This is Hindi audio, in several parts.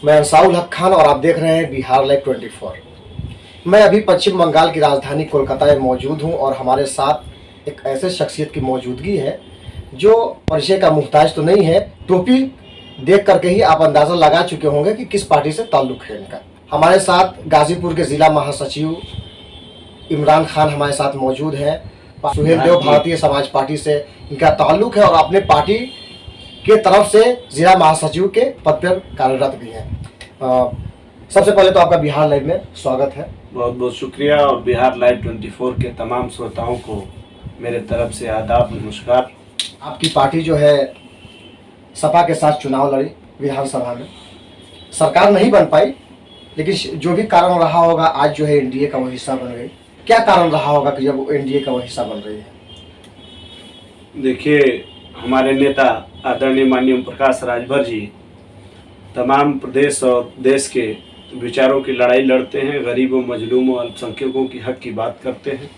मैं अंसाउल हक खान और आप देख रहे हैं बिहार लाइव 24। मैं अभी पश्चिम बंगाल की राजधानी कोलकाता में मौजूद हूं और हमारे साथ एक ऐसे शख्सियत की मौजूदगी है जो परिचय का मुहताज तो नहीं है। टोपी देख करके ही आप अंदाज़ा लगा चुके होंगे कि किस पार्टी से ताल्लुक़ है इनका। हमारे साथ गाजीपुर के ज़िला महासचिव इमरान खान हमारे साथ मौजूद हैं। सुहेल देव भारतीय समाज पार्टी से इनका ताल्लुक़ है और अपने पार्टी के तरफ से जिला महासचिव के पद पर कार्यरत भी हैं। सबसे पहले तो आपका बिहार लाइव में स्वागत है। बहुत बहुत शुक्रिया और बिहार लाइव 24 के तमाम श्रोताओं को मेरे तरफ से आदाब नमस्कार। आपकी पार्टी जो है सपा के साथ चुनाव लड़ी विधानसभा में, सरकार नहीं बन पाई, लेकिन जो भी कारण रहा होगा आज जो है एनडीए का वो हिस्सा बन गई। क्या कारण रहा होगा कि जब एनडीए का वो हिस्सा बन रही है? देखिए, हमारे नेता आदरणीय माननीय ओम प्रकाश राजभर जी तमाम प्रदेश और देश के विचारों की लड़ाई लड़ते हैं, गरीबों, मजलूमों, अल्पसंख्यकों की हक की बात करते हैं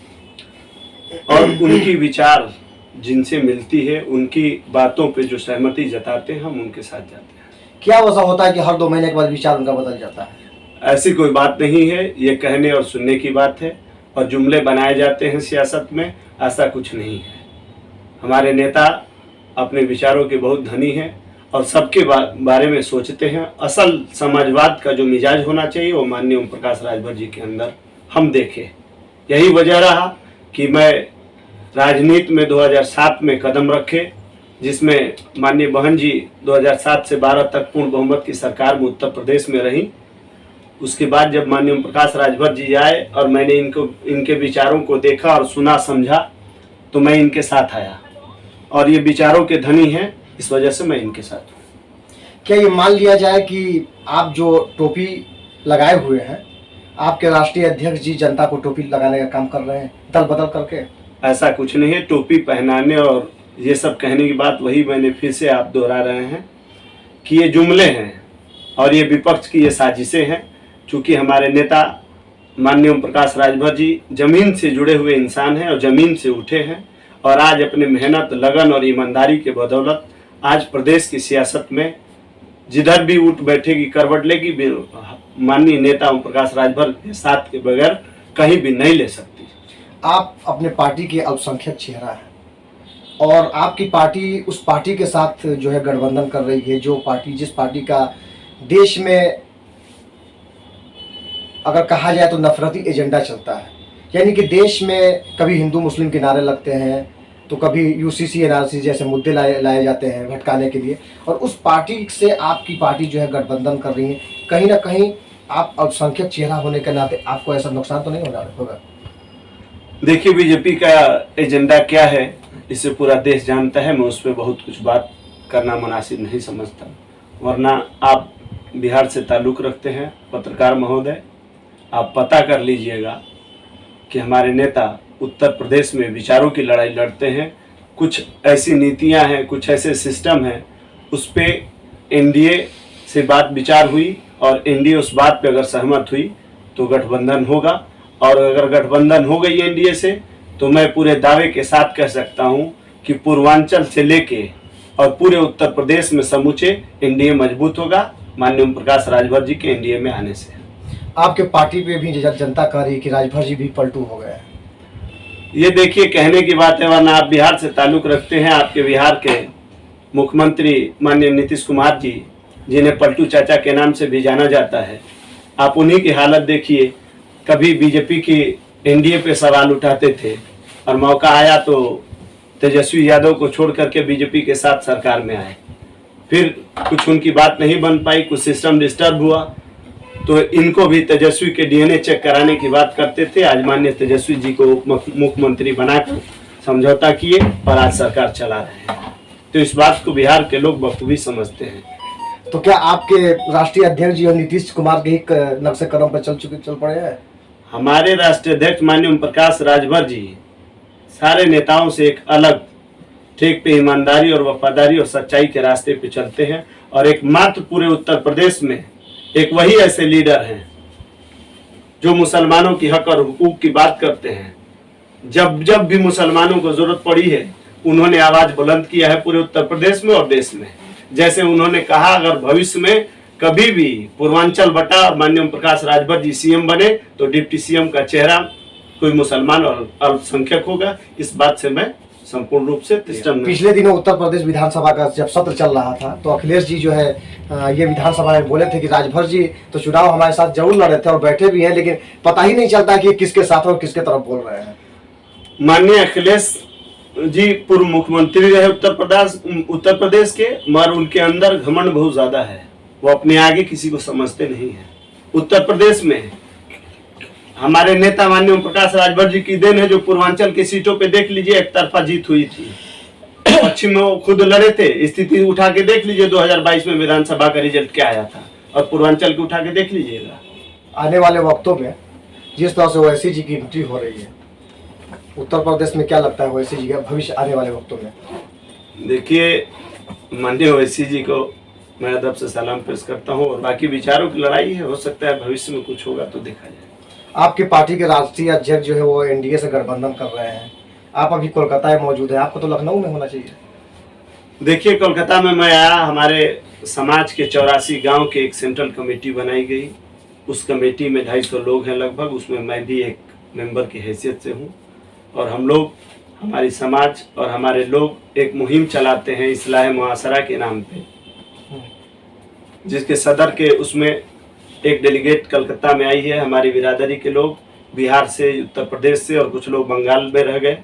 और उनकी विचार जिनसे मिलती है उनकी बातों पे जो सहमति जताते हैं हम उनके साथ जाते हैं। क्या वजह होता है कि हर 2 महीने के बाद विचार उनका बदल जाता है? ऐसी कोई बात नहीं है, ये कहने और सुनने की बात है और जुमले बनाए जाते हैं सियासत में, ऐसा कुछ नहीं है। हमारे नेता अपने विचारों के बहुत धनी हैं और सबके बारे में सोचते हैं। असल समाजवाद का जो मिजाज होना चाहिए वो माननीय ओम प्रकाश राजभर जी के अंदर हम देखे। यही वजह रहा कि मैं राजनीति में 2007 में कदम रखे, जिसमें माननीय बहन जी 2007 से 12 तक पूर्ण बहुमत की सरकार में उत्तर प्रदेश में रही। उसके बाद जब माननीय ओम प्रकाश राजभर जी आए और मैंने इनके विचारों को देखा और सुना समझा तो मैं इनके साथ आया और ये विचारों के धनी हैं, इस वजह से मैं इनके साथ हूँ। क्या ये मान लिया जाए कि आप जो टोपी लगाए हुए हैं, आपके राष्ट्रीय अध्यक्ष जी जनता को टोपी लगाने का काम कर रहे हैं दल बदल करके? ऐसा कुछ नहीं है। टोपी पहनाने और ये सब कहने की बात वही मैंने फिर से आप दोहरा रहे हैं कि ये जुमले हैं और ये विपक्ष की ये साजिशें हैं। चूँकि हमारे नेता माननीय ओम प्रकाश राजभर जी जमीन से जुड़े हुए इंसान हैं और जमीन से उठे हैं और आज अपने मेहनत, लगन और ईमानदारी के बदौलत आज प्रदेश की सियासत में जिधर भी उठ बैठेगी, करवट लेगी, माननीय नेता ओम प्रकाश राजभर के साथ के बगैर कहीं भी नहीं ले सकती। आप अपने पार्टी के अल्पसंख्यक चेहरा है और आपकी पार्टी उस पार्टी के साथ जो है गठबंधन कर रही है, जो पार्टी जिस पार्टी का देश में अगर कहा जाए तो नफरती एजेंडा चलता है। यानी कि देश में कभी हिंदू मुस्लिम के नारे लगते हैं तो कभी यूसीसी एनआरसी जैसे मुद्दे लाए जाते हैं भटकाने के लिए, और उस पार्टी से आपकी पार्टी जो है गठबंधन कर रही है। कहीं ना कहीं आप अल्पसंख्यक चेहरा होने के नाते आपको ऐसा नुकसान तो नहीं होगा? देखिए, बीजेपी का एजेंडा क्या है इसे पूरा देश जानता है। मैं उस पर बहुत कुछ बात करना मुनासिब नहीं समझता, वरना आप बिहार से ताल्लुक़ रखते हैं पत्रकार महोदय, आप पता कर लीजिएगा कि हमारे नेता उत्तर प्रदेश में विचारों की लड़ाई लड़ते हैं। कुछ ऐसी नीतियां हैं, कुछ ऐसे सिस्टम हैं, उस पर एनडीए से बात विचार हुई और एनडीए उस बात पे अगर सहमत हुई तो गठबंधन होगा। और अगर गठबंधन हो गई एनडीए से तो मैं पूरे दावे के साथ कह सकता हूं कि पूर्वांचल से लेके और पूरे उत्तर प्रदेश में समूचे एनडीए मजबूत होगा माननीय ओम प्रकाश राजभर जी के एनडीए में आने से। आपके पार्टी पे भी जनता कह रही है कि राजभर जी भी पलटू हो गए हैं। ये देखिए, कहने की बात है, वरना आप बिहार से ताल्लुक़ रखते हैं। आपके बिहार के मुख्यमंत्री माननीय नीतीश कुमार जी, जिन्हें पलटू चाचा के नाम से भी जाना जाता है, आप उन्हीं की हालत देखिए। कभी बीजेपी की एनडीए पे सवाल उठाते थे और मौका आया तो तेजस्वी यादव को छोड़ करके बीजेपी के साथ सरकार में आए। फिर कुछ उनकी बात नहीं बन पाई, कुछ सिस्टम डिस्टर्ब हुआ तो इनको भी तेजस्वी के डीएनए चेक कराने की बात करते थे। आज माननीय तेजस्वी जी को मुख्यमंत्री बनाकर समझौता किए और आज सरकार चला रहे हैं। तो इस बात को बिहार के लोग बखूबी समझते हैं। तो क्या आपके राष्ट्रीय अध्यक्ष जी और नीतीश कुमार के ही नक्शे कदम पर चल पड़े हैं? हमारे राष्ट्रीय अध्यक्ष माननीय ओम प्रकाश राजभर जी सारे नेताओं से एक अलग ठीक पे ईमानदारी और वफादारी और सच्चाई के रास्ते पे चलते हैं और एकमात्र पूरे उत्तर प्रदेश में एक वही ऐसे लीडर हैं जो मुसलमानों की हक और हुकूक की बात करते हैं। जब जब भी मुसलमानों को जरूरत पड़ी है उन्होंने आवाज बुलंद किया है पूरे उत्तर प्रदेश में और देश में। जैसे उन्होंने कहा अगर भविष्य में कभी भी पूर्वांचल बटा और माननीय ओम प्रकाश राजभर जी सीएम बने तो डिप्टी सीएम का चेहरा कोई मुसलमान और अल्पसंख्यक होगा। इस बात से मैं संपूर्ण रूप से पिछले दिनों उत्तर प्रदेश विधानसभा का जब सत्र चल रहा था तो अखिलेश जी जो है ये विधानसभा में बोले थे कि राजभर जी तो चुनाव हमारे साथ जरूर लड़े थे और बैठे भी हैं, लेकिन पता ही नहीं चलता कि किसके साथ और किसके तरफ बोल रहे हैं। माननीय अखिलेश जी पूर्व मुख्यमंत्री रहे उत्तर प्रदेश के, मगर उनके अंदर घमंड बहुत ज्यादा है। वो अपने आगे किसी को समझते नहीं है। उत्तर प्रदेश में हमारे नेता माननीय ओम प्रकाश राजभर जी की देन है, जो पूर्वांचल की सीटों पे देख लीजिए एक तरफा जीत हुई थी। पश्चिम में वो खुद लड़े थे, स्थिति उठा के देख लीजिए 2022 में विधानसभा का रिजल्ट क्या आया था, और पूर्वांचल की उठा के देख लीजिएगा। आने वाले वक्तों में जिस तरह से ओवैसी जी की एंट्री हो रही है उत्तर प्रदेश में, क्या लगता है ओवैसी जी का भविष्य आने वाले वक्तों में? देखिए, माननीय ओवैसी जी को मैं अदब से सलाम पेश करता हूँ, और बाकी विचारों की लड़ाई है, हो सकता है भविष्य में कुछ होगा तो देखा जाए। आपकी पार्टी के राष्ट्रीय अध्यक्ष जो है वो एनडीए से गठबंधन कर रहे हैं, आप अभी कोलकाता में मौजूद है, आपको तो लखनऊ में होना चाहिए। देखिए, कोलकाता में मैं आया, हमारे समाज के 84 गांव के एक सेंट्रल कमेटी बनाई गई। उस कमेटी में 250 लोग हैं लगभग, उसमें मैं भी एक मेंबर की हैसियत से हूँ। और हम लोग, हमारी समाज और हमारे लोग एक मुहिम चलाते हैं इस्लाह मुआशरा के नाम पे, जिसके सदर के उसमें एक डेलीगेट कलकत्ता में आई है। हमारी बिरादरी के लोग बिहार से, उत्तर प्रदेश से और कुछ लोग बंगाल में रह गए।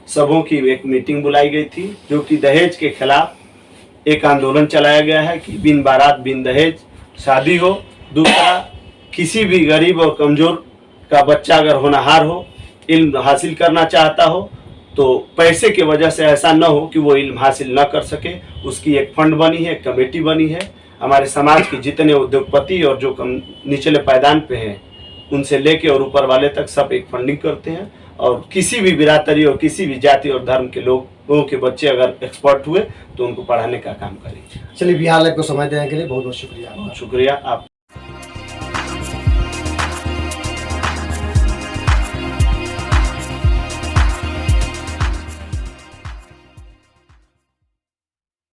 सबों की एक मीटिंग बुलाई गई थी, जो कि दहेज के खिलाफ एक आंदोलन चलाया गया है कि बिन बारात बिन दहेज शादी हो। दूसरा, किसी भी गरीब और कमजोर का बच्चा अगर होनहार हो, इल्म हासिल करना चाहता हो, तो पैसे के वजह से ऐसा न हो कि वो इल्म हासिल न कर सके। उसकी एक फंड बनी है, एक कमेटी बनी है। हमारे समाज के जितने उद्योगपति और जो कम निचले पायदान पे हैं, उनसे लेके और ऊपर वाले तक सब एक फंडिंग करते हैं। और किसी भी बिरादरी और किसी भी जाति और धर्म के लोगों के बच्चे अगर एक्सपर्ट हुए तो उनको पढ़ाने का काम करें। चलिए, बिहार लाइव को समय देने के लिए बहुत बहुत शुक्रिया। शुक्रिया आप।